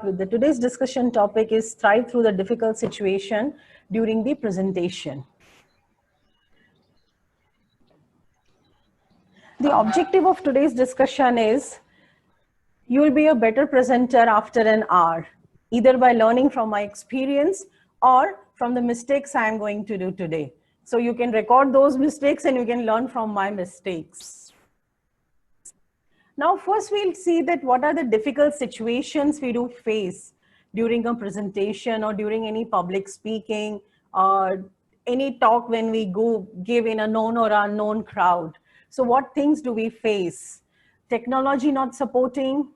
start with today's discussion topic is thrive through the difficult situation during the presentation. The objective of today's discussion is you will be a better presenter after an hour, either by learning from my experience or from the mistakes I am going to do today. So you can record those mistakes and you can learn from my mistakes. Now, first we'll see that what are the difficult situations we do face during a presentation or during any public speaking or any talk when we go give in a known or unknown crowd. So what things do we face? Technology not supporting,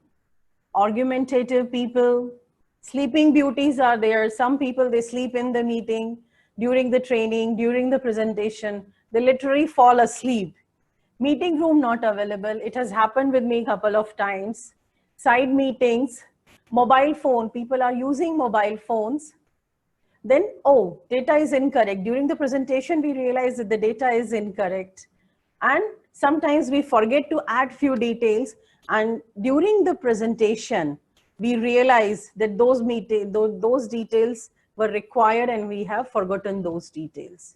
argumentative people, sleeping beauties are there. Some people, they sleep in the meeting, during the training, during the presentation, they literally fall asleep. Meeting room not available. It has happened with me a couple of times. Side meetings, mobile phone, people are using mobile phones. Then, oh, data is incorrect. During the presentation, we realize that the data is incorrect. And sometimes we forget to add few details. And during the presentation, we realize that those details were required and we have forgotten those details.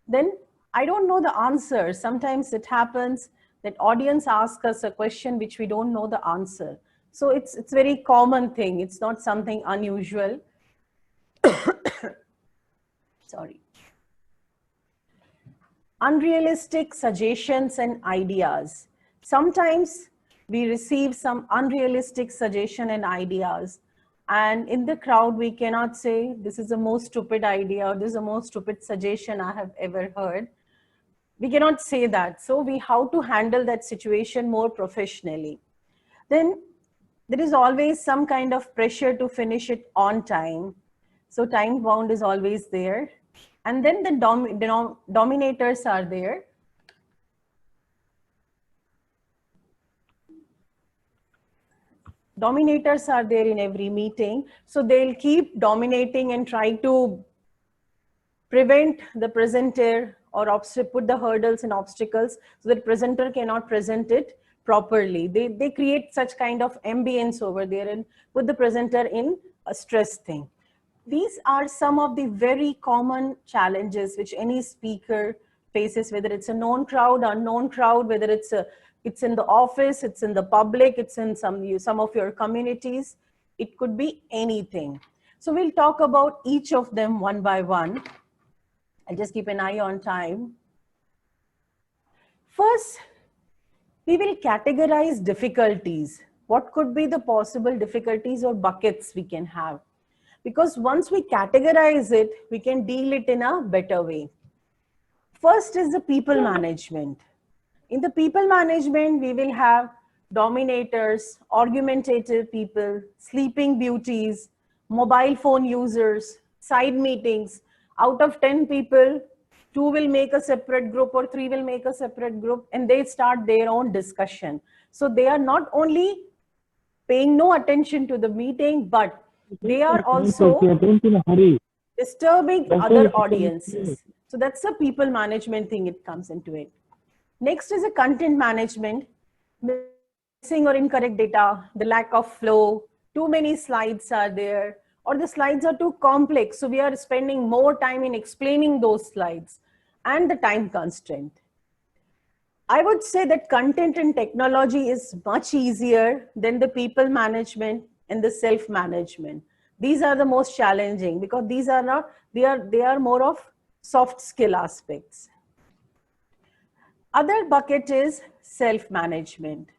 Then I don't know the answer. Sometimes it happens that audience asks us a question which we don't know the answer. So it's very common thing. It's not something unusual. Sorry. Unrealistic suggestions and ideas. Sometimes we receive some unrealistic suggestion and ideas. And in the crowd, we cannot say, this is the most stupid idea or this is the most stupid suggestion I have ever heard. We cannot say that. So how to handle that situation more professionally. Then there is always some kind of pressure to finish it on time. So time bound is always there. And then the dominators are there. Dominators are there in every meeting. So they'll keep dominating and try to prevent the presenter or put the hurdles and obstacles so that presenter cannot present it properly. They create such kind of ambience over there and put the presenter in a stress thing. These are some of the very common challenges which any speaker faces, whether it's a known crowd, unknown crowd, whether it's in the office, it's in the public, it's in some of your communities. It could be anything. So we'll talk about each of them one by one. I'll just keep an eye on time. First, we will categorize difficulties. What could be the possible difficulties or buckets we can have? Because once we categorize it, we can deal it in a better way. First is the people management. In the people management, we will have dominators, argumentative people, sleeping beauties, mobile phone users, side meetings. Out of 10 people, 2 will make a separate group or 3 will make a separate group and they start their own discussion. So they are not only paying no attention to the meeting, but they are also disturbing other audiences. So that's a people management thing, it comes into it. Next is a content management, missing or incorrect data, the lack of flow, too many slides are there, or the slides are too complex. So we are spending more time in explaining those slides and the time constraint. I would say that content and technology is much easier than the people management and the self-management. These are the most challenging because these are not, they are more of soft skill aspects. Other bucket is self-management.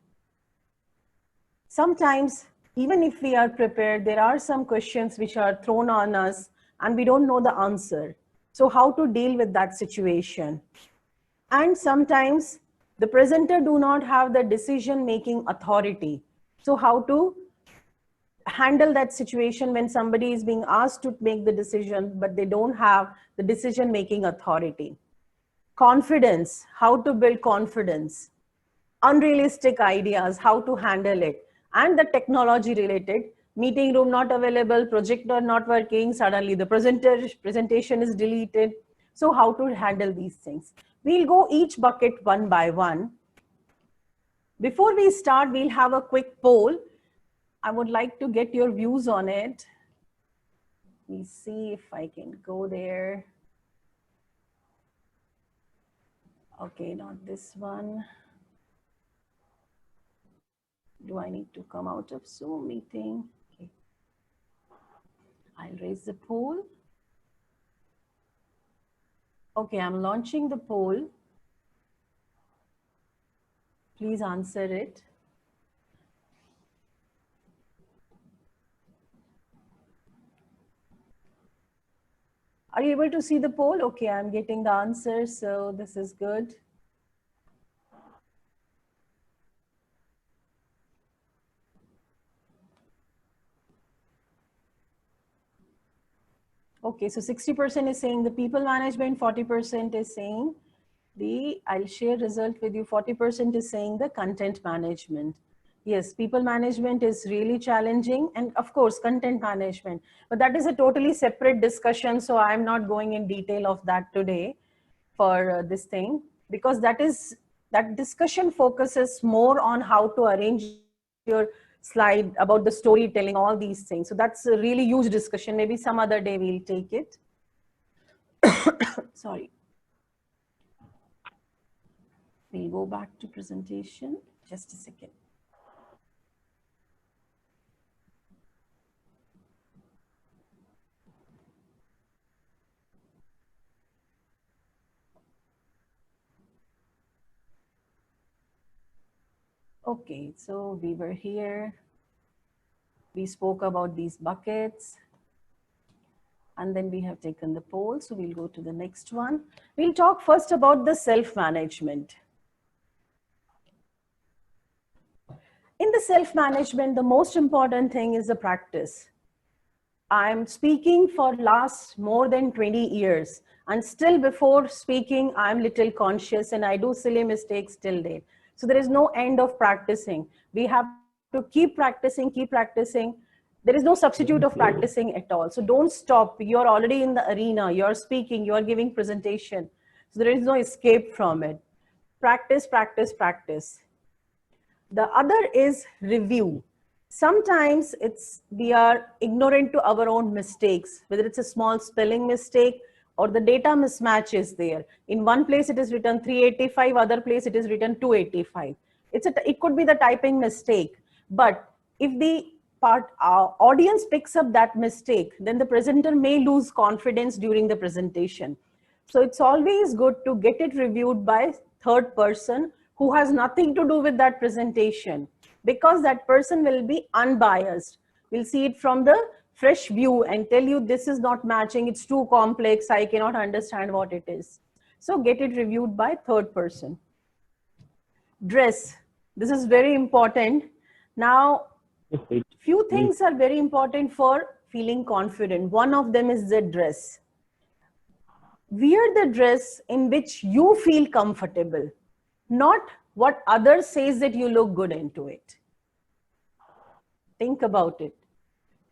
Sometimes, even if we are prepared, there are some questions which are thrown on us and we don't know the answer. So how to deal with that situation? And sometimes the presenter do not have the decision-making authority. So how to handle that situation when somebody is being asked to make the decision, but they don't have the decision-making authority. Confidence, how to build confidence. Unrealistic ideas, how to handle it. And the technology related, meeting room not available, projector not working, suddenly the presentation is deleted. So how to handle these things? We'll go each bucket one by one. Before we start, we'll have a quick poll. I would like to get your views on it. Let me see if I can go there. Okay, not this one. Do I need to come out of Zoom meeting? Okay. I'll raise the poll. Okay, I'm launching the poll. Please answer it. Are you able to see the poll? Okay, I'm getting the answers, so this is good. Okay, so 60% is saying the people management, 40% is saying I'll share result with you, 40% is saying the content management. Yes, people management is really challenging, and of course, content management. But that is a totally separate discussion, so I'm not going in detail of that today for this thing, because that discussion focuses more on how to arrange your slide, about the storytelling, all these things. So that's a really huge discussion. Maybe some other day we'll take it. Sorry. We'll go back to presentation. Just a second. Okay, so we were here. We spoke about these buckets. And then we have taken the poll. So we'll go to the next one. We'll talk first about the self-management. In the self-management, the most important thing is the practice. I'm speaking for last more than 20 years. And still before speaking, I'm little conscious and I do silly mistakes till date. So there is no end of practicing. We have to keep practicing, keep practicing. There is no substitute of practicing at all. So don't stop. You're already in the arena. You're speaking, you're giving presentation. So there is no escape from it. Practice, practice, practice. The other is review. Sometimes we are ignorant to our own mistakes, whether it's a small spelling mistake or the data mismatch is there. In one place it is written 385, other place it is written 285. It could be the typing mistake, but if the audience picks up that mistake, then the presenter may lose confidence during the presentation. So it's always good to get it reviewed by third person who has nothing to do with that presentation, because that person will be unbiased. We'll see it from the fresh view and tell you this is not matching, it's too complex, I cannot understand what it is. So get it reviewed by third person. Dress. This is very important. Now, few things are very important for feeling confident. One of them is the dress. Wear the dress in which you feel comfortable, not what others says that you look good into it. Think about it.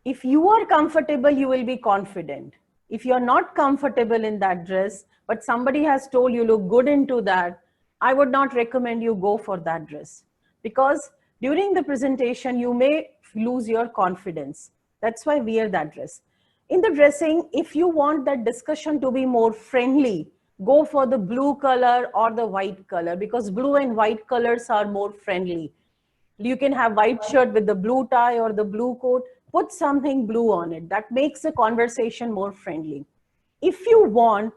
If you are comfortable, you will be confident. If you're not comfortable in that dress, but somebody has told you look good into that, I would not recommend you go for that dress, because during the presentation, you may lose your confidence. That's why wear that dress. In the dressing, if you want that discussion to be more friendly, go for the blue color or the white color, because blue and white colors are more friendly. You can have white shirt with the blue tie or the blue coat, put something blue on it. That makes the conversation more friendly. If you want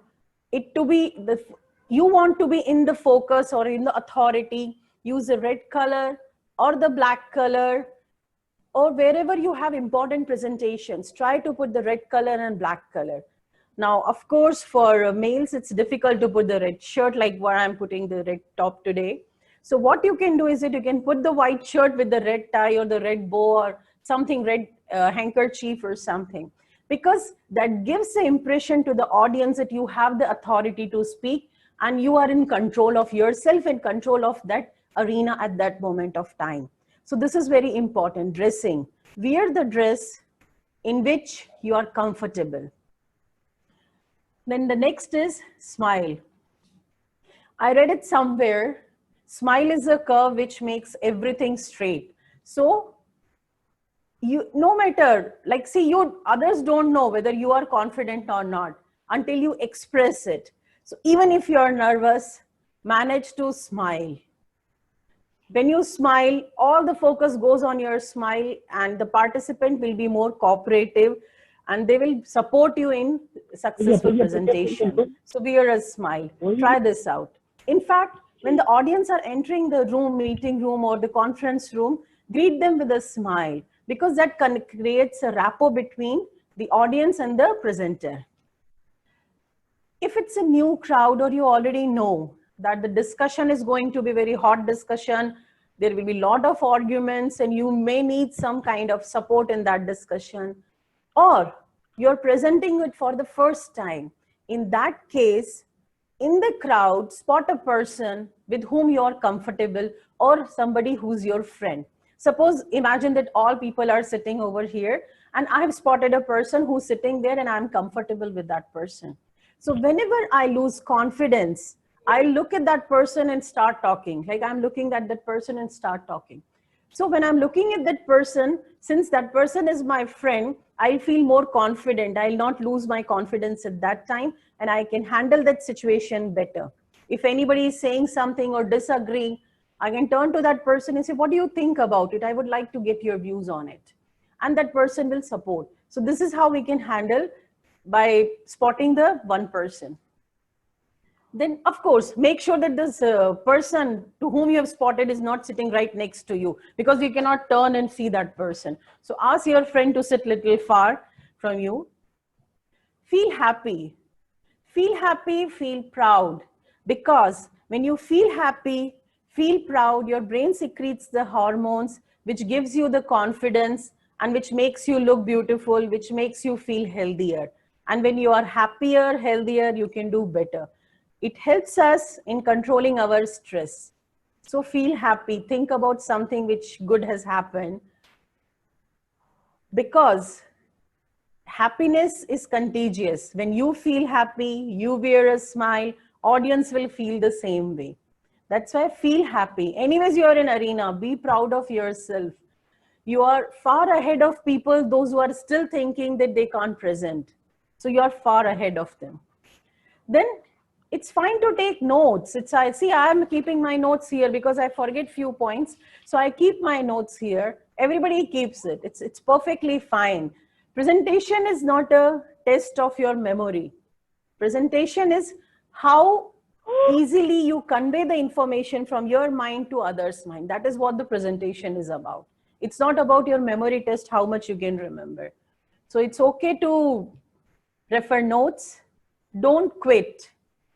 it to be you want to be in the focus or in the authority, use the red color or the black color, or wherever you have important presentations, try to put the red color and black color. Now, of course, for males, it's difficult to put the red shirt like where I'm putting the red top today. So what you can do is that you can put the white shirt with the red tie or the red bow or something, red handkerchief or something, because that gives the impression to the audience that you have the authority to speak and you are in control of yourself and control of that arena at that moment of time. So this is very important, dressing. Wear the dress in which you are comfortable. Then the next is smile. I read it somewhere. Smile is a curve which makes everything straight. So you, no matter, like, see, you, others don't know whether you are confident or not until you express it. So even if you're nervous, manage to smile. When you smile, all the focus goes on your smile, and the participant will be more cooperative and they will support you in successful presentation. So wear a smile. Try this out. In fact, when the audience are entering the room, meeting room or the conference room, greet them with a smile, because that creates a rapport between the audience and the presenter. If it's a new crowd, or you already know that the discussion is going to be very hot discussion, there will be a lot of arguments and you may need some kind of support in that discussion, or you're presenting it for the first time, in that case, in the crowd, spot a person with whom you're comfortable, or somebody who's your friend. Suppose, imagine that all people are sitting over here and I've spotted a person who's sitting there and I'm comfortable with that person. So whenever I lose confidence, I look at that person and start talking. Like, I'm looking at that person and start talking. So when I'm looking at that person, since that person is my friend, I'll feel more confident. I'll not lose my confidence at that time, and I can handle that situation better. If anybody is saying something or disagreeing, I can turn to that person and say, what do you think about it? I would like to get your views on it. And that person will support. So this is how we can handle, by spotting the one person. Then, of course, make sure that this person to whom you have spotted is not sitting right next to you, because you cannot turn and see that person. So ask your friend to sit little far from you. Feel happy. Feel happy, feel proud. Because when you feel happy, feel proud, your brain secretes the hormones which gives you the confidence and which makes you look beautiful, which makes you feel healthier. And when you are happier, healthier, you can do better. It helps us in controlling our stress. So feel happy. Think about something which good has happened, because happiness is contagious. When you feel happy, you wear a smile, audience will feel the same way. That's why feel happy. Anyways, you're in arena, be proud of yourself. You are far ahead of people, those who are still thinking that they can't present. So you're far ahead of them. Then it's fine to take notes. I am keeping my notes here because I forget few points. So I keep my notes here. Everybody keeps it. It's perfectly fine. Presentation is not a test of your memory. Presentation is how easily you convey the information from your mind to others' mind. That is what the presentation is about. It's not about your memory test, how much you can remember. So it's okay to refer notes. Don't quit.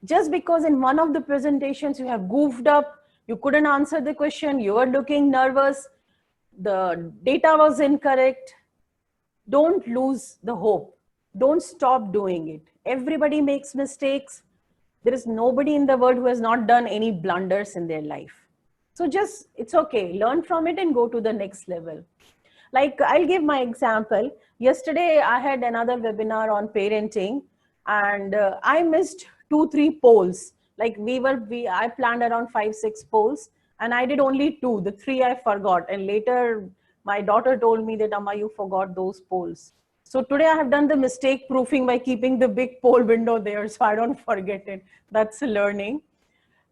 Just because in one of the presentations you have goofed up, you couldn't answer the question, you were looking nervous, the data was incorrect, don't lose the hope. Don't stop doing it. Everybody makes mistakes. There is nobody in the world who has not done any blunders in their life. So just, it's okay. Learn from it and go to the next level. Like, I'll give my example. Yesterday, I had another webinar on parenting, and I missed 2-3 polls. Like, I planned around 5-6 polls, and I did only 2. The 3 I forgot. And later, my daughter told me that, Amma, you forgot those polls. So today I have done the mistake proofing by keeping the big poll window there, so I don't forget it. That's learning.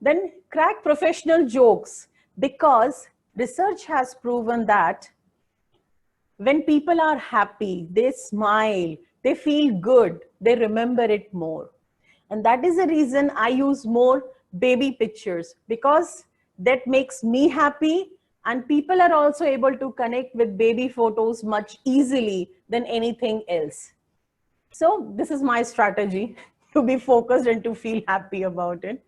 Then crack professional jokes, because research has proven that when people are happy, they smile, they feel good, they remember it more. And that is the reason I use more baby pictures, because that makes me happy, and people are also able to connect with baby photos much easily than anything else. So this is my strategy to be focused and to feel happy about it.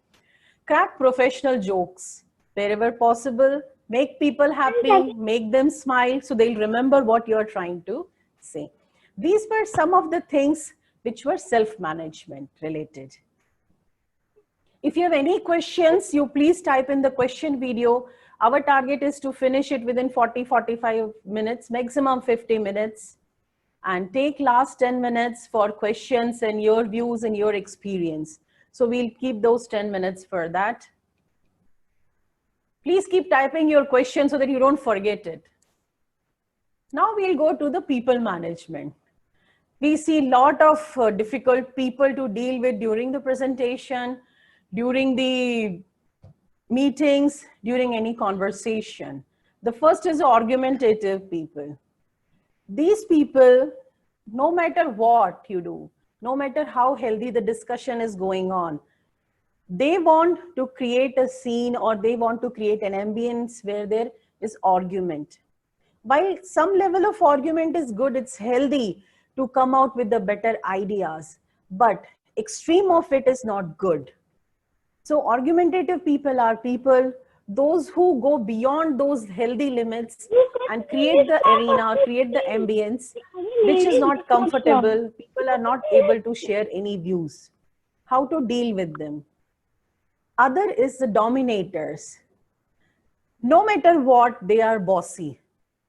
Crack professional jokes wherever possible. Make people happy, make them smile so they'll remember what you're trying to say. These were some of the things which were self-management related. If you have any questions, you please type in the question video. Our target is to finish it within 40-45 minutes, maximum 50 minutes. And take last 10 minutes for questions and your views and your experience. So we'll keep those 10 minutes for that. Please keep typing your question so that you don't forget it. Now we'll go to the people management. We see a lot of difficult people to deal with during the presentation, during the meetings, during any conversation. The first is argumentative people. These people, no matter what you do, no matter how healthy the discussion is going on, they want to create a scene or they want to create an ambience where there is argument. While some level of argument is good, it's healthy to come out with the better ideas, but extreme of it is not good. So argumentative people are people, those who go beyond those healthy limits and create the arena, create the ambience, which is not comfortable. People are not able to share any views. How to deal with them? Other is the dominators. No matter what, they are bossy.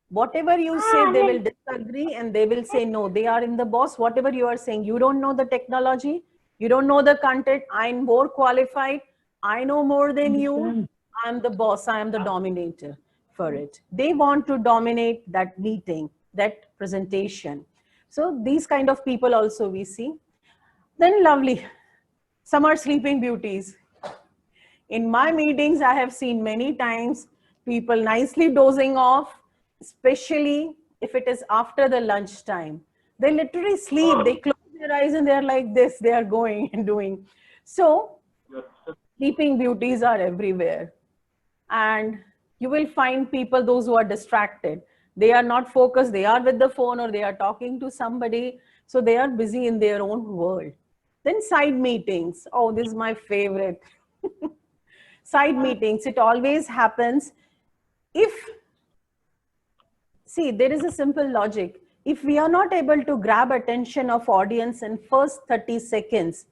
Whatever you say, they will disagree and they will say, no, they are in the boss. Whatever you are saying, you don't know the technology, you don't know the content, I'm more qualified, I know more than you, I'm the boss, I am the dominator for it. They want to dominate that meeting, that presentation. So these kind of people also we see. Then lovely, some are sleeping beauties. In my meetings, I have seen many times people nicely dozing off, especially if it is after the lunch time. They literally sleep, they close their eyes and they're like this, they are going and doing. So, sleeping beauties are everywhere. And you will find people, those who are distracted. They are not focused, they are with the phone or they are talking to somebody. So, they are busy in their own world. Then, side meetings. Oh, this is my favorite. Side meetings, it always happens if, see, there is a simple logic. If we are not able to grab attention of audience in first 30 seconds,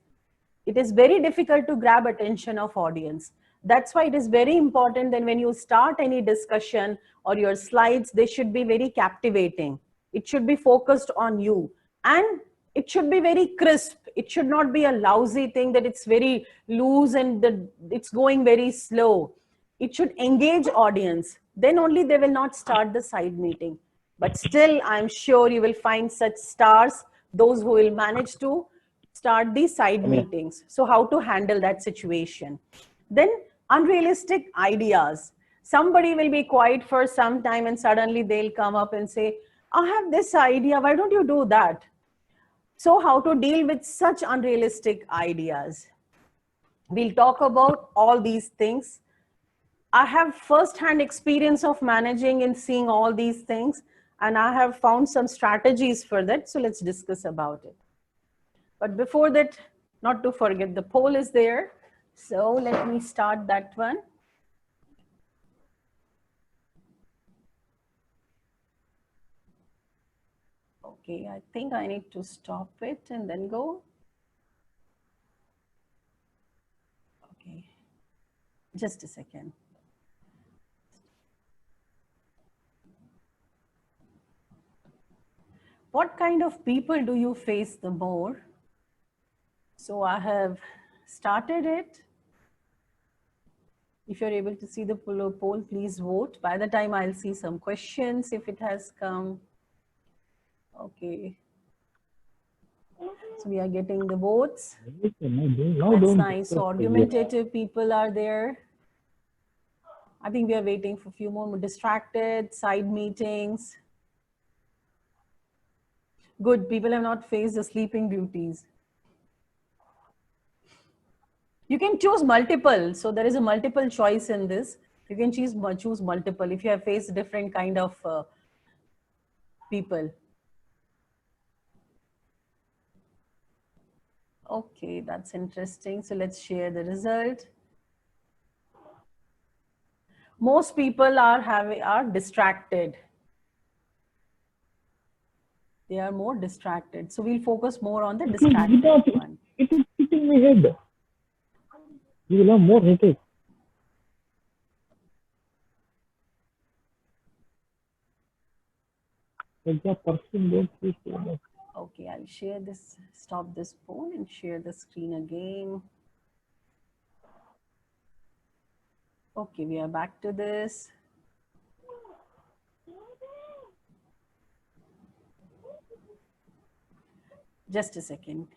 it is very difficult to grab attention of audience. That's why it is very important that when you start any discussion or your slides, they should be very captivating. It should be focused on you and it should be very crisp. It should not be a lousy thing that it's very loose and it's going very slow. It should engage audience. Then only they will not start the side meeting. But still, I'm sure you will find such stars, those who will manage to start these side meetings. So how to handle that situation? Then unrealistic ideas. Somebody will be quiet for some time and suddenly they'll come up and say, I have this idea, why don't you do that? So how to deal with such unrealistic ideas? We'll talk about all these things. I have first-hand experience of managing and seeing all these things, and I have found some strategies for that. So let's discuss about it. But before that, not to forget, the poll is there. So let me start that one. Okay, I think I need to stop it and then go. Okay, just a second. What kind of people do you face the more? So I have started it. If you're able to see the poll, please vote. By the time I'll see some questions if it has come. Okay. So we are getting the votes. That's nice. So argumentative people are there. I think we are waiting for a few more. Distracted, side meetings. Good, people have not faced the sleeping beauties. You can choose multiple. So there is a multiple choice in this. You can choose multiple if you have faced different kind of people. Okay, that's interesting. So let's share the result. Most people are distracted. They are more distracted. So we'll focus more on the distracted one. It is hitting my head. You will have more headache. Okay, I'll share this, stop this poll and share the screen again. Okay, we are back to this. Just a second.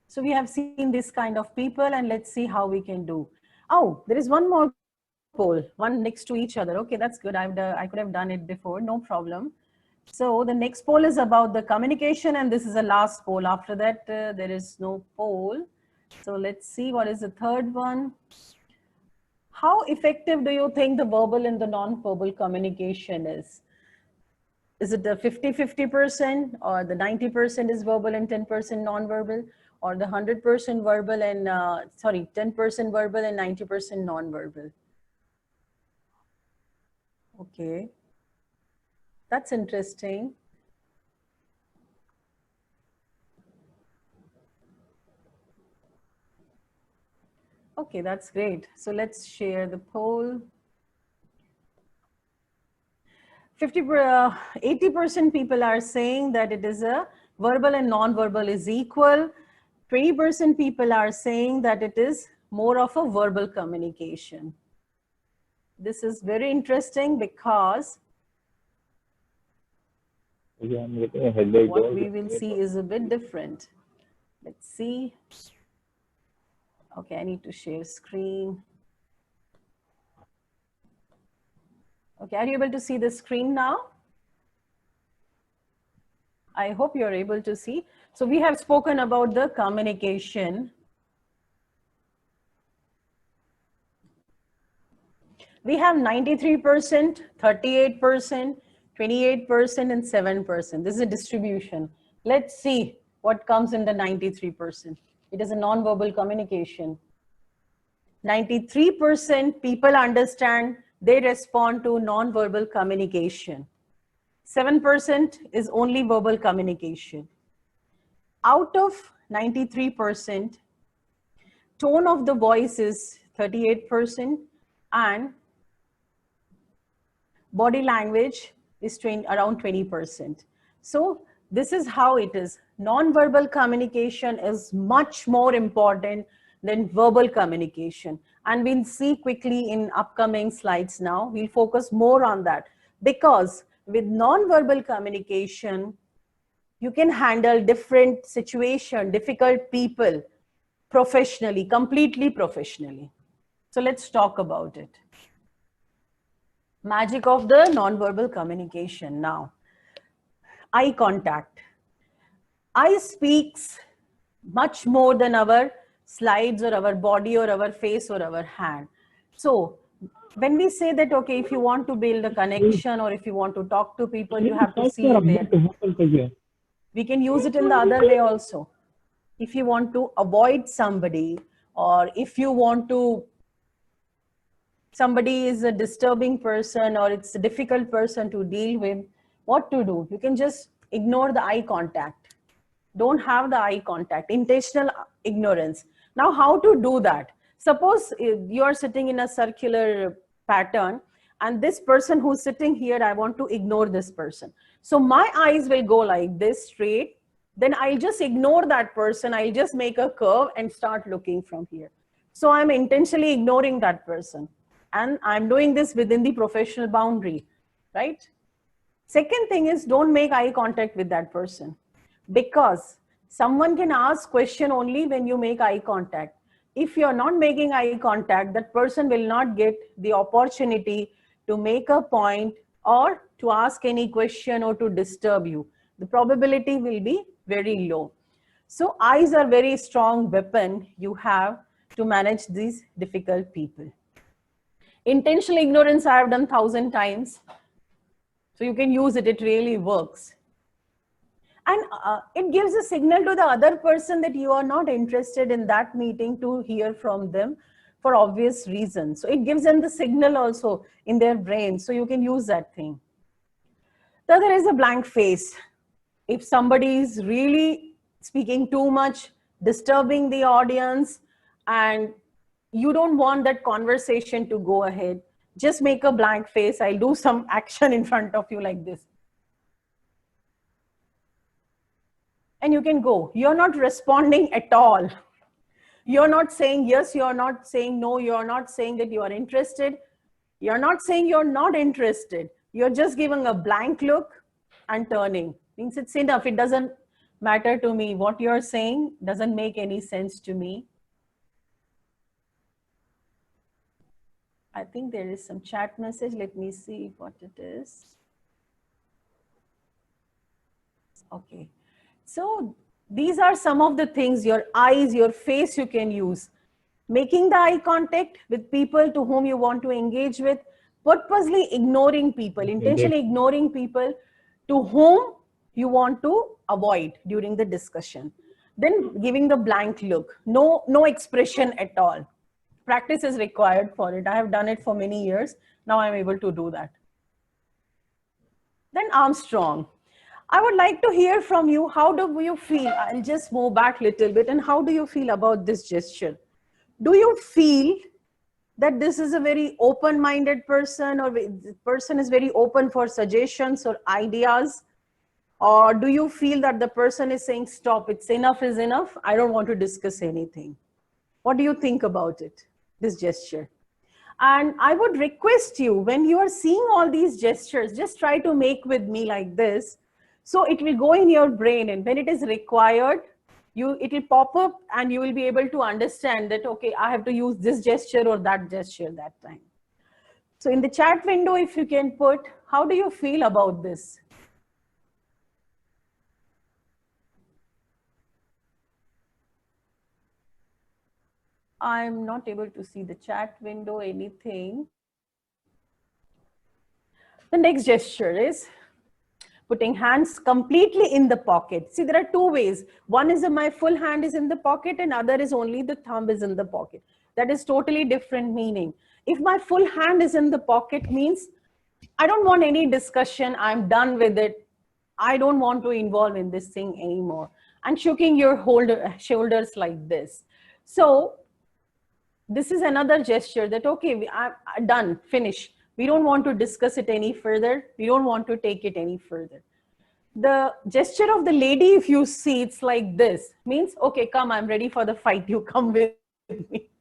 So we have seen this kind of people, and let's see how we can do. Oh, there is one more poll, one next to each other. Okay, that's good. I could have done it before, no problem. So the next poll is about the communication, and this is the last poll. After that, there is no poll. So let's see what is the third one. How effective do you think the verbal and the non-verbal communication is? Is it the 50-50% or the 90% is verbal and 10% non-verbal, or the 100% verbal and 10% verbal and 90% non-verbal? Okay, that's interesting. Okay, that's great. So let's share the poll. 80% people are saying that it is a verbal and non-verbal is equal. 20% people are saying that it is more of a verbal communication. This is very interesting because what we will see is a bit different. Let's see. Okay, I need to share screen. Okay, are you able to see the screen now? I hope you're able to see. So we have spoken about the communication. We have 93%, 38%, 28%, and 7%. This is a distribution. Let's see what comes in the 93%. It is a non-verbal communication. 93% people understand, they respond to non-verbal communication. 7% is only verbal communication. Out of 93%, tone of the voice is 38%, and body language is around 20%. So this is how it is. Non-verbal communication is much more important than verbal communication. And we'll see quickly in upcoming slides now. We'll focus more on that, because with non-verbal communication, you can handle different situations, difficult people professionally, completely professionally. So let's talk about it. Magic of the non-verbal communication now. Eye contact. Eye speaks much more than our slides or our body or our face or our hand. So when we say that, okay, if you want to build a connection or if you want to talk to people, you have to see there. We can use it in the other way also. If you want to avoid somebody, or if you want to, somebody is a disturbing person or it's a difficult person to deal with, what to do? You can just ignore the eye contact. Don't have the eye contact, intentional ignorance. Now, how to do that? Suppose you are sitting in a circular pattern, and this person who's sitting here, I want to ignore this person. So my eyes will go like this straight. Then I'll just ignore that person. I'll just make a curve and start looking from here. So I'm intentionally ignoring that person. And I'm doing this within the professional boundary, right? Second thing is, don't make eye contact with that person, because someone can ask question only when you make eye contact. If you're not making eye contact, that person will not get the opportunity to make a point or to ask any question or to disturb you. The probability will be very low. So eyes are very strong weapon you have to manage these difficult people. Intentional ignorance I have done 1,000 times. So you can use it, it really works. And it gives a signal to the other person that you are not interested in that meeting to hear from them for obvious reasons. So it gives them the signal also in their brain. So you can use that thing. The other is a blank face. If somebody is really speaking too much, disturbing the audience, and you don't want that conversation to go ahead, just make a blank face. I'll do some action in front of you like this. And you can go. You're not responding at all. You're not saying yes, you're not saying no, you're not saying that you are interested. You're not saying you're not interested. You're just giving a blank look and turning. Means it's enough. It doesn't matter to me. What you're saying doesn't make any sense to me. I think there is some chat message. Let me see what it is. Okay. So these are some of the things, your eyes, your face you can use. Making the eye contact with people to whom you want to engage with, purposely ignoring people, intentionally ignoring people to whom you want to avoid during the discussion. Then giving the blank look, no expression at all. Practice is required for it. I have done it for many years. Now I'm able to do that. Then Armstrong. I would like to hear from you. How do you feel? I'll just move back a little bit. And how do you feel about this gesture? Do you feel that this is a very open-minded person, or the person is very open for suggestions or ideas? Or do you feel that the person is saying, stop, it's enough is enough, I don't want to discuss anything? What do you think about it, this gesture? And I would request you, when you are seeing all these gestures, just try to make with me like this. So it will go in your brain, and when it is required, it will pop up and you will be able to understand that, okay, I have to use this gesture or that gesture that time. So in the chat window, if you can put, how do you feel about this? I'm not able to see the chat window, anything. The next gesture is putting hands completely in the pocket. See, there are two ways. One is my full hand is in the pocket, and other is only the thumb is in the pocket. That is totally different meaning. If my full hand is in the pocket, means I don't want any discussion. I'm done with it. I don't want to involve in this thing anymore. And shaking your shoulders like this. So this is another gesture that, okay, I'm done, finish. We don't want to discuss it any further. We don't want to take it any further. The gesture of the lady, if you see, it's like this. Means, okay, come, I'm ready for the fight. You come with me.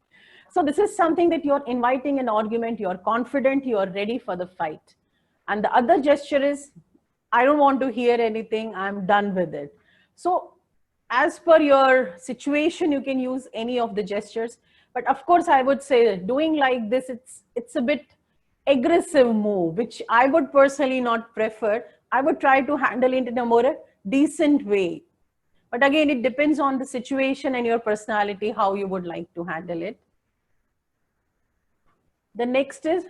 So this is something that you're inviting an argument. You're confident. You're ready for the fight. And the other gesture is, I don't want to hear anything. I'm done with it. So as per your situation, you can use any of the gestures. But of course, I would say that doing like this, it's a bit aggressive move, which I would personally not prefer. I would try to handle it in a more decent way. But again, it depends on the situation and your personality, how you would like to handle it. The next is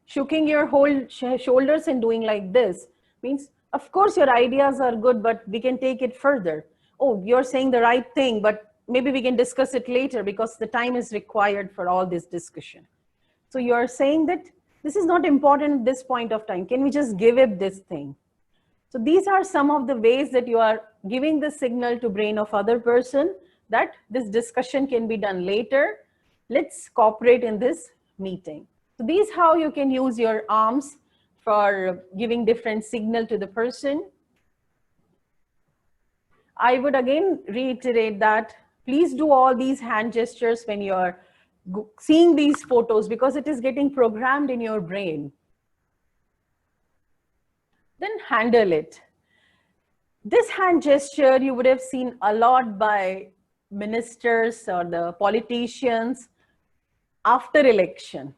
shaking your whole shoulders and doing like this. Means, of course, your ideas are good, but we can take it further. Oh, you're saying the right thing, but maybe we can discuss it later because the time is required for all this discussion. So you're saying that this is not important at this point of time. Can we just give it this thing? So these are some of the ways that you are giving the signal to brain of other person that this discussion can be done later. Let's cooperate in this meeting. So these how you can use your arms for giving different signal to the person. I would again reiterate that please do all these hand gestures when you're seeing these photos, because it is getting programmed in your brain. Then handle it. This hand gesture you would have seen a lot by ministers or the politicians after election.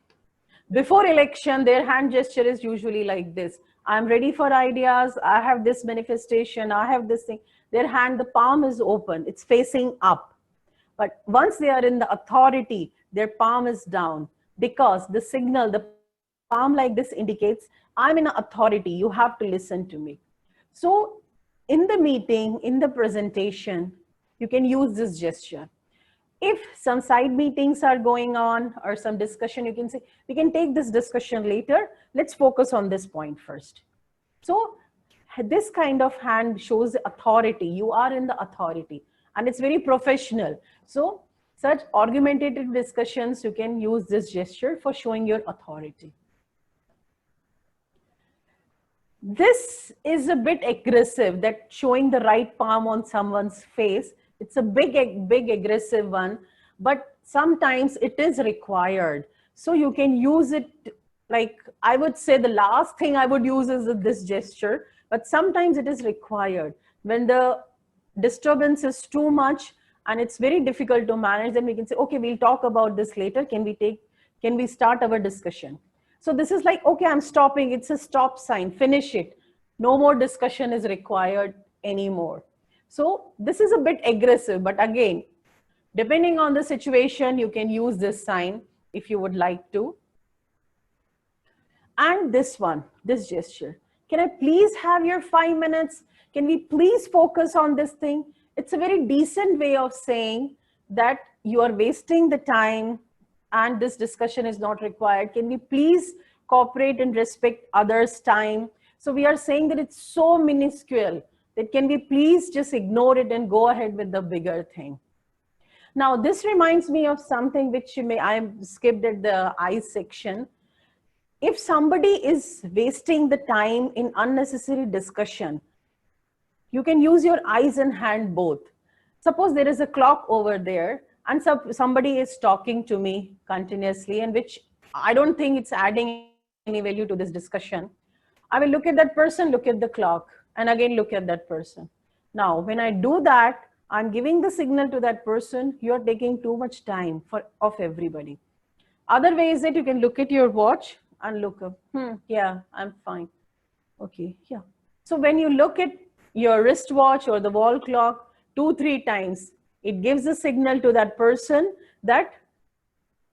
Before election, their hand gesture is usually like this. I'm ready for ideas. I have this manifestation. I have this thing. Their hand, the palm is open. It's facing up. But once they are in the authority, their palm is down, because the signal, the palm like this indicates, I'm in authority. You have to listen to me. So in the meeting, in the presentation, you can use this gesture. If some side meetings are going on or some discussion, you can say, we can take this discussion later. Let's focus on this point first. So this kind of hand shows authority. You are in the authority, and it's very professional. So such argumentative discussions, you can use this gesture for showing your authority. This is a bit aggressive, that showing the right palm on someone's face. It's a big aggressive one, but sometimes it is required. So you can use it Like I would say the last thing I would use is this gesture, but sometimes it is required when the disturbance is too much and it's very difficult to manage. Then we can say, okay, we'll talk about this later. Can we start our discussion? So this is like, okay, I'm stopping. It's a stop sign. Finish it. No more discussion is required anymore. So this is a bit aggressive, but again, depending on the situation, you can use this sign if you would like to. And this one, this gesture. Can I please have your 5 minutes? Can we please focus on this thing? It's a very decent way of saying that you are wasting the time and this discussion is not required. Can we please cooperate and respect others' time? So we are saying that it's so minuscule that can we please just ignore it and go ahead with the bigger thing. Now, this reminds me of something which I skipped at the I section. If somebody is wasting the time in unnecessary discussion, you can use your eyes and hand both. Suppose there is a clock over there and somebody is talking to me continuously, and which I don't think it's adding any value to this discussion. I will look at that person, look at the clock, and again look at that person. Now, when I do that, I'm giving the signal to that person, you're taking too much time of everybody. Other way is that you can look at your watch and look up, yeah, I'm fine. Okay, yeah. So when you look at your wristwatch or the wall clock 2-3 times, it gives a signal to that person that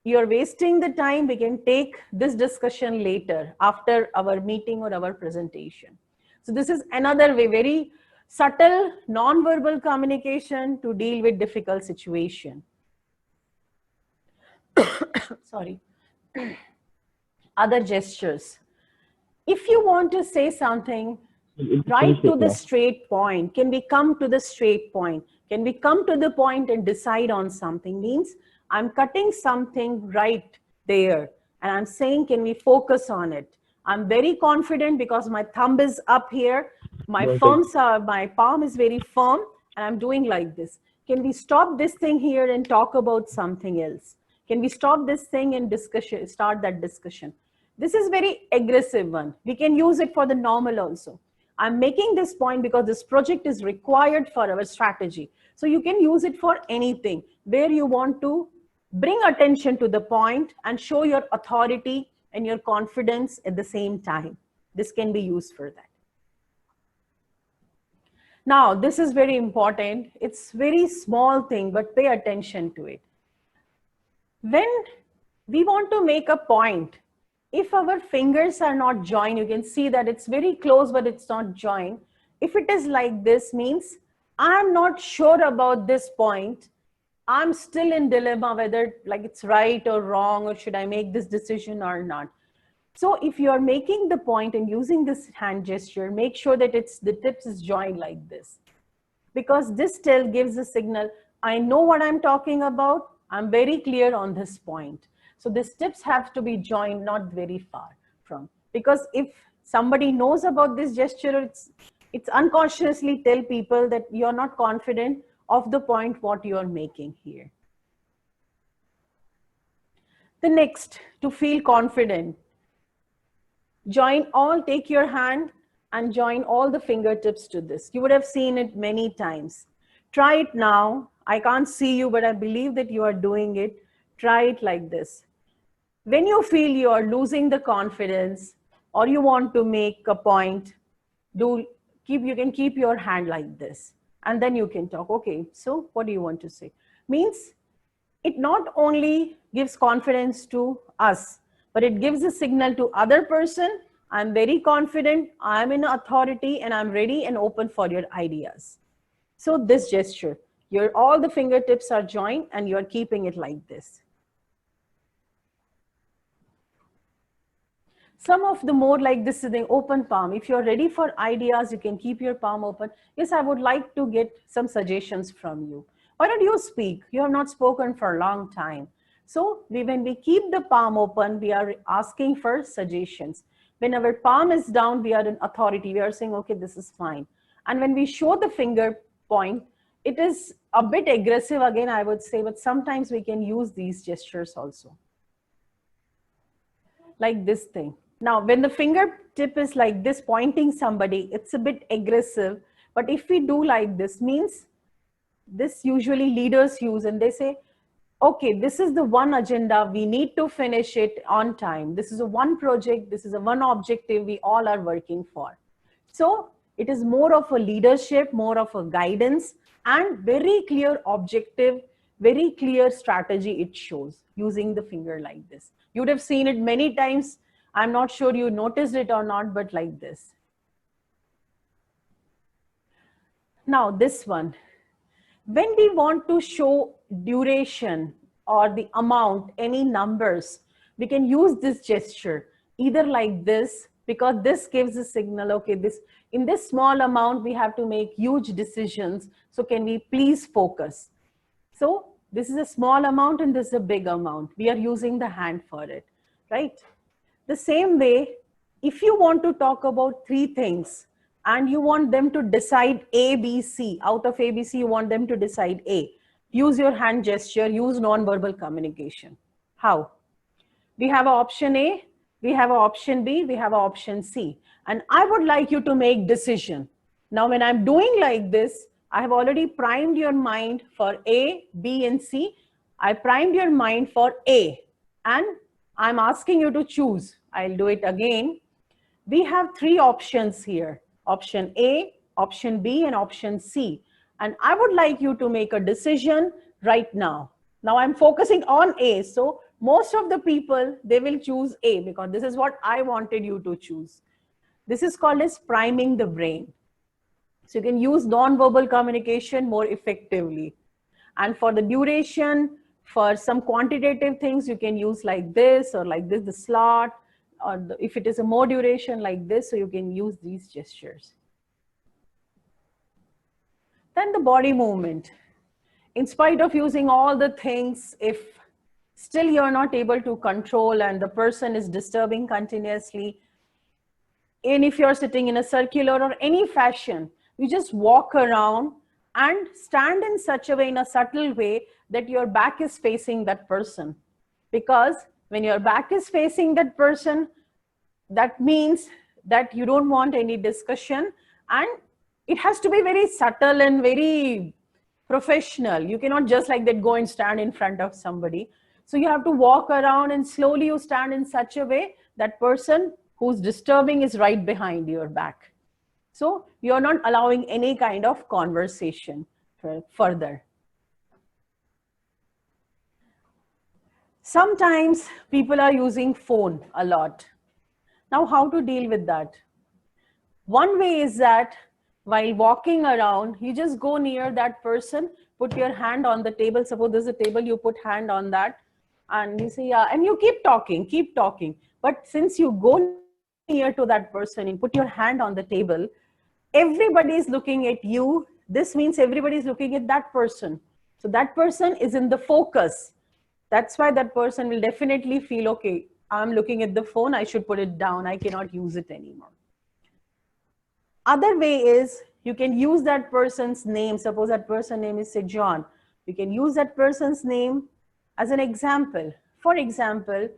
you're wasting the time. We can take this discussion later after our meeting or our presentation. So this is another way, very subtle non-verbal communication to deal with difficult situation. Sorry. Other gestures. If you want to say something, right to the straight point. Can we come to the straight point? Can we come to the point and decide on something? Means I'm cutting something right there and I'm saying, can we focus on it? I'm very confident because my thumb is up here. My palm is very firm and I'm doing like this. Can we stop this thing here and talk about something else? Can we stop this thing and start that discussion? This is very aggressive one. We can use it for the normal also. I'm making this point because this project is required for our strategy. So you can use it for anything where you want to bring attention to the point and show your authority and your confidence at the same time. This can be used for that. Now, this is very important. It's very small thing, but pay attention to it. When we want to make a point, if our fingers are not joined, you can see that it's very close, but it's not joined. If it is like this, means I'm not sure about this point. I'm still in dilemma whether like it's right or wrong, or should I make this decision or not. So if you're making the point and using this hand gesture, make sure that the tips is joined like this. Because this still gives a signal, I know what I'm talking about. I'm very clear on this point. So these tips have to be joined, not very far from. Because if somebody knows about this gesture, it's unconsciously tell people that you're not confident of the point what you're making here. The next, to feel confident, take your hand and join all the fingertips to this. You would have seen it many times. Try it now. I can't see you, but I believe that you are doing it. Try it like this. When you feel you are losing the confidence or you want to make a point, you can keep your hand like this and then you can talk. Okay, so what do you want to say? Means it not only gives confidence to us, but it gives a signal to other person. I'm very confident, I'm in authority, and I'm ready and open for your ideas. So this gesture, all the fingertips are joined and you're keeping it like this. Some of the more like this is the open palm. If you're ready for ideas, you can keep your palm open. Yes, I would like to get some suggestions from you. Why don't you speak? You have not spoken for a long time. So when we keep the palm open, we are asking for suggestions. When our palm is down, we are in authority. We are saying, okay, this is fine. And when we show the finger point, it is a bit aggressive again, I would say, but sometimes we can use these gestures also. like this thing. Now, when the fingertip is like this, pointing somebody, it's a bit aggressive. But if we do like this, means this usually leaders use, and they say, okay, this is the one agenda, we need to finish it on time. This is a one project, this is a one objective we all are working for. So it is more of a leadership, more of a guidance, and very clear objective, very clear strategy it shows using the finger like this. You would have seen it many times. I'm not sure you noticed it or not, but like this. Now this one. When we want to show duration or the amount, any numbers, we can use this gesture, either like this, because this gives a signal, okay, this in this small amount, we have to make huge decisions. So can we please focus? So this is a small amount and this is a big amount. We are using the hand for it, right? The same way, if you want to talk about three things, and you want them to decide A, B, C. Out of A, B, C, you want them to decide A. Use your hand gesture, use non-verbal communication. How? We have an option A, we have an option B, we have an option C. And I would like you to make decision. Now, when I'm doing like this, I have already primed your mind for A, B, and C. I primed your mind for A. And I'm asking you to choose. I'll do it again. We have three options here. Option A, option B, and option C. And I would like you to make a decision right now. Now I'm focusing on A. So most of the people, they will choose A because this is what I wanted you to choose. This is called as priming the brain. So you can use non-verbal communication more effectively. And for the duration, for some quantitative things, you can use like this or like this, the slot, or if it is a more duration like this, so you can use these gestures. Then the body movement. In spite of using all the things, if still you're not able to control and the person is disturbing continuously, and if you're sitting in a circular or any fashion, you just walk around and stand in such a way, in a subtle way, that your back is facing that person. Because when your back is facing that person, that means that you don't want any discussion, and it has to be very subtle and very professional. You cannot just like that go and stand in front of somebody. So you have to walk around and slowly you stand in such a way that person who's disturbing is right behind your back. So you're not allowing any kind of conversation further. Sometimes people are using phone a lot. Now, how to deal with that? One way is that while walking around, you just go near that person, put your hand on the table. Suppose there's a table, you put hand on that and you say, yeah, and you keep talking, keep talking. But since you go near to that person and put your hand on the table, everybody is looking at you. This means everybody is looking at that person. So that person is in the focus. That's why that person will definitely feel, okay, I'm looking at the phone, I should put it down, I cannot use it anymore. Other way is you can use that person's name. Suppose that person's name is, say, John. You can use that person's name as an example. For example,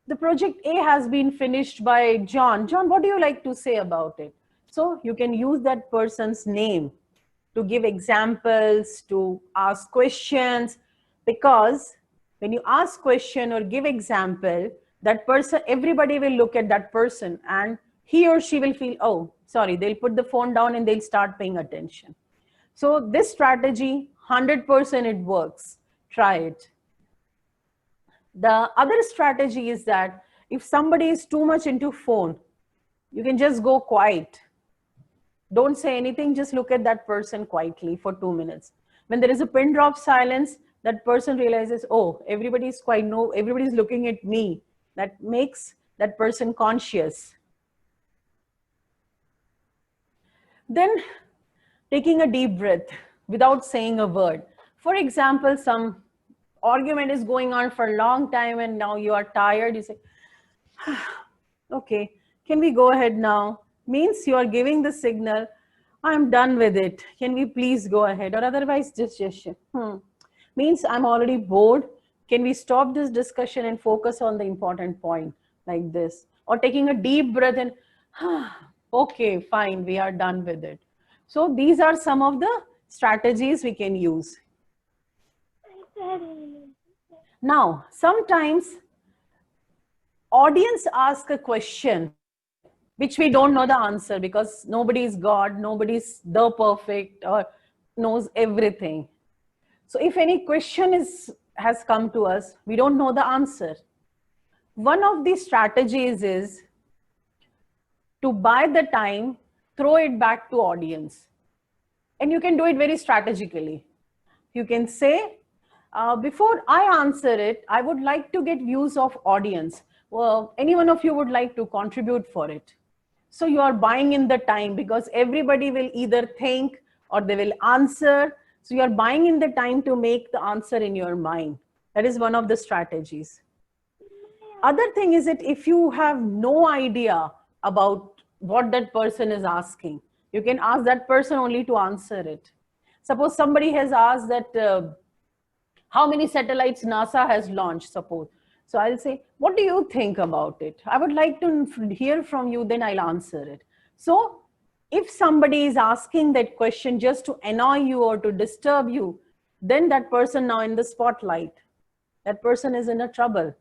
the project A has been finished by John. John, what do you like to say about it? So you can use that person's name to give examples, to ask questions, because when you ask question or give example, that person, everybody will look at that person and he or she will feel, oh, sorry, they'll put the phone down and they'll start paying attention. So this strategy, 100% it works. Try it. The other strategy is that if somebody is too much into phone, you can just go quiet. Don't say anything, just look at that person quietly for 2 minutes. When there is a pin drop silence, that person realizes, oh, everybody's quiet, no, everybody's looking at me. That makes that person conscious. Then taking a deep breath without saying a word. For example, some argument is going on for a long time and now you are tired. You say, okay, can we go ahead now? Means you are giving the signal, I'm done with it. Can we please go ahead? Or otherwise just gesture. Means I'm already bored. Can we stop this discussion and focus on the important point? like this, or taking a deep breath and okay, fine, we are done with it. So these are some of the strategies we can use. Now, sometimes audience ask a question which we don't know the answer, because nobody is God, nobody's the perfect or knows everything. So if any question has come to us, we don't know the answer. One of the strategies is to buy the time, throw it back to audience. And you can do it very strategically. You can say, before I answer it, I would like to get views of audience. Well, any one of you would like to contribute for it. So you are buying in the time, because everybody will either think or they will answer. So you are buying in the time to make the answer in your mind. That is one of the strategies. Other thing is that if you have no idea about what that person is asking, you can ask that person only to answer it. Suppose somebody has asked that how many satellites NASA has launched, suppose. So I'll say, what do you think about it? I would like to hear from you, then I'll answer it. So if somebody is asking that question just to annoy you or to disturb you, then that person now in the spotlight, that person is in a trouble,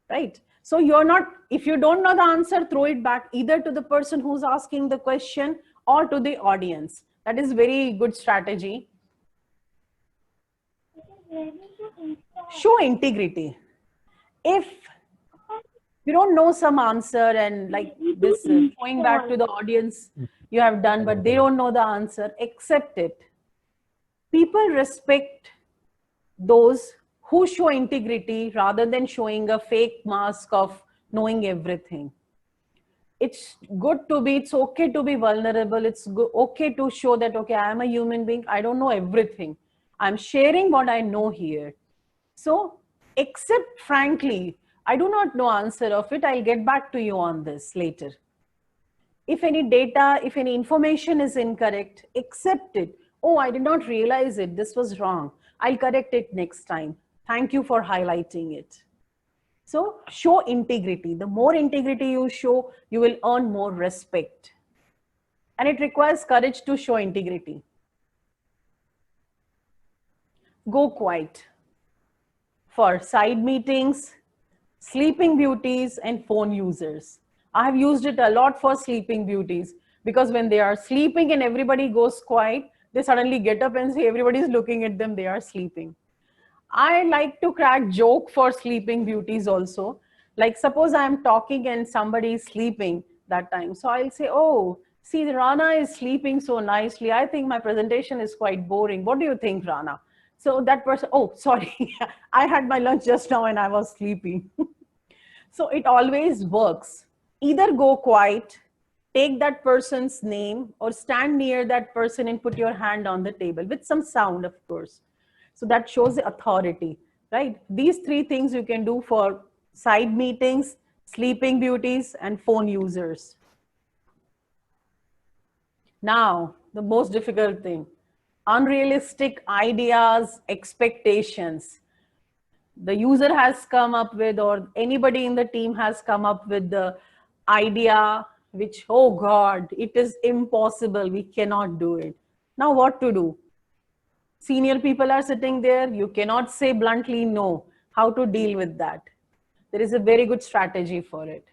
right? So you're not, if you don't know the answer, throw it back either to the person who's asking the question or to the audience. That is very good strategy. Show integrity. If you don't know some answer and like this going back to the audience you have done, but they don't know the answer, accept it. People respect those who show integrity rather than showing a fake mask of knowing everything. It's good to be, it's okay to be vulnerable. It's okay to show that, okay, I am a human being. I don't know everything. I'm sharing what I know here. So accept frankly, I do not know answer of it. I'll get back to you on this later. If any data, if any information is incorrect, accept it. Oh, I did not realize it. This was wrong. I'll correct it next time. Thank you for highlighting it. So show integrity. The more integrity you show, you will earn more respect. And it requires courage to show integrity. Go quiet. For side meetings, sleeping beauties, and phone users. I have used it a lot for sleeping beauties, because when they are sleeping and everybody goes quiet, they suddenly get up and say everybody is looking at them, they are sleeping. I like to crack joke for sleeping beauties also. Like suppose I am talking and somebody is sleeping that time. So I'll say, oh, see, Rana is sleeping so nicely. I think my presentation is quite boring. What do you think, Rana? So that person, oh, sorry, I had my lunch just now and I was sleeping. So it always works. Either go quiet, take that person's name, or stand near that person and put your hand on the table with some sound, of course. So that shows the authority, right? These three things you can do for side meetings, sleeping beauties, and phone users. Now, the most difficult thing, unrealistic ideas, expectations. The user has come up with, or anybody in the team has come up with the idea which, oh God, it is impossible, we cannot do it. Now what to do? Senior people are sitting there, you cannot say bluntly no. How to deal with that? There is a very good strategy for it.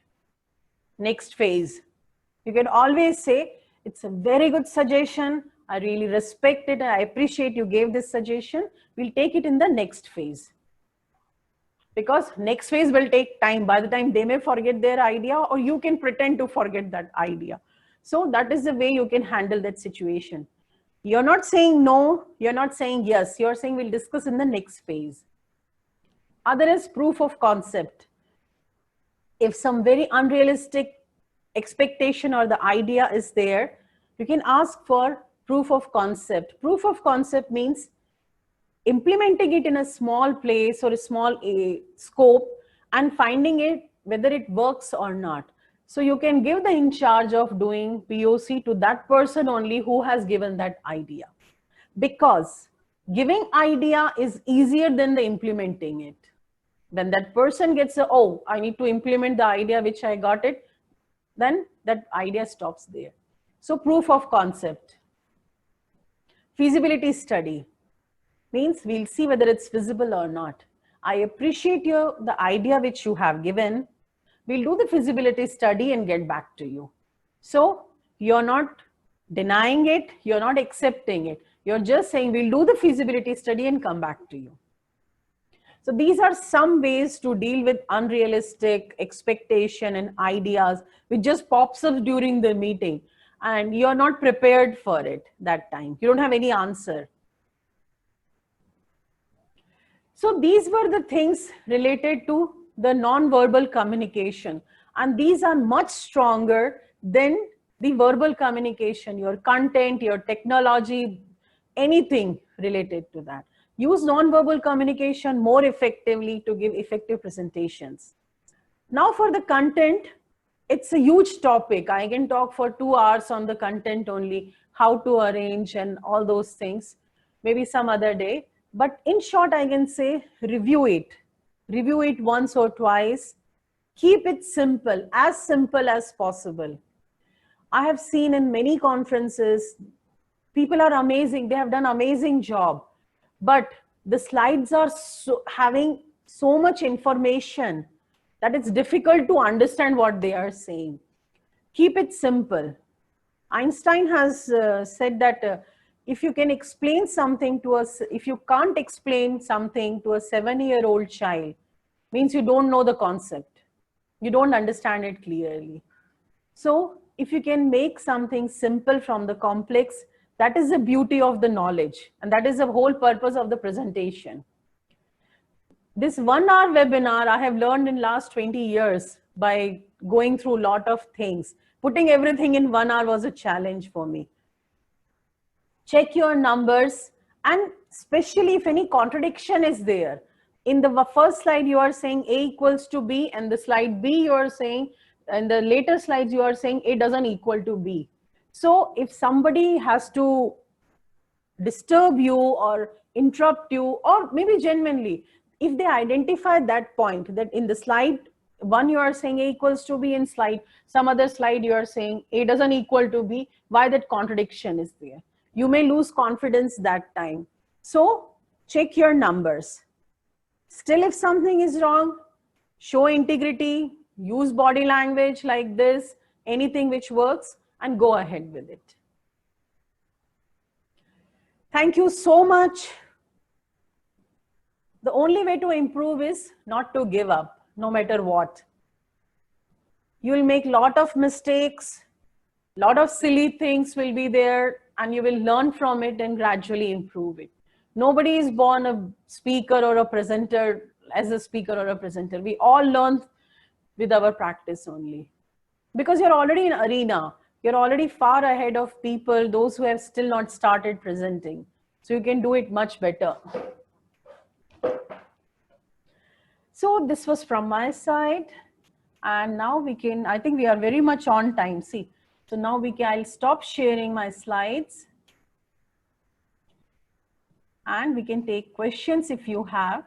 Next phase. You can always say, it's a very good suggestion, I really respect it, I appreciate you gave this suggestion. We'll take it in the next phase. Because next phase will take time. By the time they may forget their idea, or you can pretend to forget that idea. So that is the way you can handle that situation. You're not saying no, you're not saying yes, you're saying we'll discuss in the next phase. Other is proof of concept. If some very unrealistic expectation or the idea is there, you can ask for proof of concept. Proof of concept means implementing it in a small place or a small scope and finding it whether it works or not. So you can give the in charge of doing POC to that person only who has given that idea, because giving idea is easier than the implementing it. When that person gets a, oh, I need to implement the idea which I got it, then that idea stops there. So proof of concept. Feasibility study means we'll see whether it's feasible or not. I appreciate the idea which you have given. We'll do the feasibility study and get back to you. So you're not denying it, you're not accepting it. You're just saying we'll do the feasibility study and come back to you. So these are some ways to deal with unrealistic expectation and ideas which just pops up during the meeting and you're not prepared for it that time. You don't have any answer. So these were the things related to the non-verbal communication, and these are much stronger than the verbal communication, your content, your technology, anything related to that. Use non-verbal communication more effectively to give effective presentations. Now for the content, it's a huge topic. I can talk for 2 hours on the content only, how to arrange and all those things, maybe some other day. But in short, I can say review it. Review it once or twice. Keep it simple as possible. I have seen in many conferences, people are amazing. They have done amazing job. But the slides are having so much information that it's difficult to understand what they are saying. Keep it simple. Einstein has said that if you can explain something to us, if you can't explain something to a 7-year-old child, means you don't know the concept. You don't understand it clearly. So if you can make something simple from the complex, that is the beauty of the knowledge. And that is the whole purpose of the presentation. This 1-hour webinar I have learned in last 20 years by going through a lot of things. Putting everything in 1 hour was a challenge for me. Check your numbers, and especially if any contradiction is there. In the first slide you are saying A equals to B, and the slide B you are saying, and the later slides you are saying A doesn't equal to B. So if somebody has to disturb you or interrupt you, or maybe genuinely, if they identify that point, that in the slide one you are saying A equals to B, in slide some other slide you are saying A doesn't equal to B, why that contradiction is there? You may lose confidence that time. So check your numbers. Still, if something is wrong, show integrity, use body language like this, anything which works, and go ahead with it. Thank you so much. The only way to improve is not to give up, no matter what. You will make a lot of mistakes, a lot of silly things will be there, and you will learn from it and gradually improve it. Nobody is born a speaker or a presenter as a speaker or a presenter. We all learn with our practice only. Because you're already in arena, you're already far ahead of people, those who have still not started presenting. So you can do it much better. So this was from my side. And now we can, I think we are very much on time. See, so now I'll stop sharing my slides. And we can take questions if you have.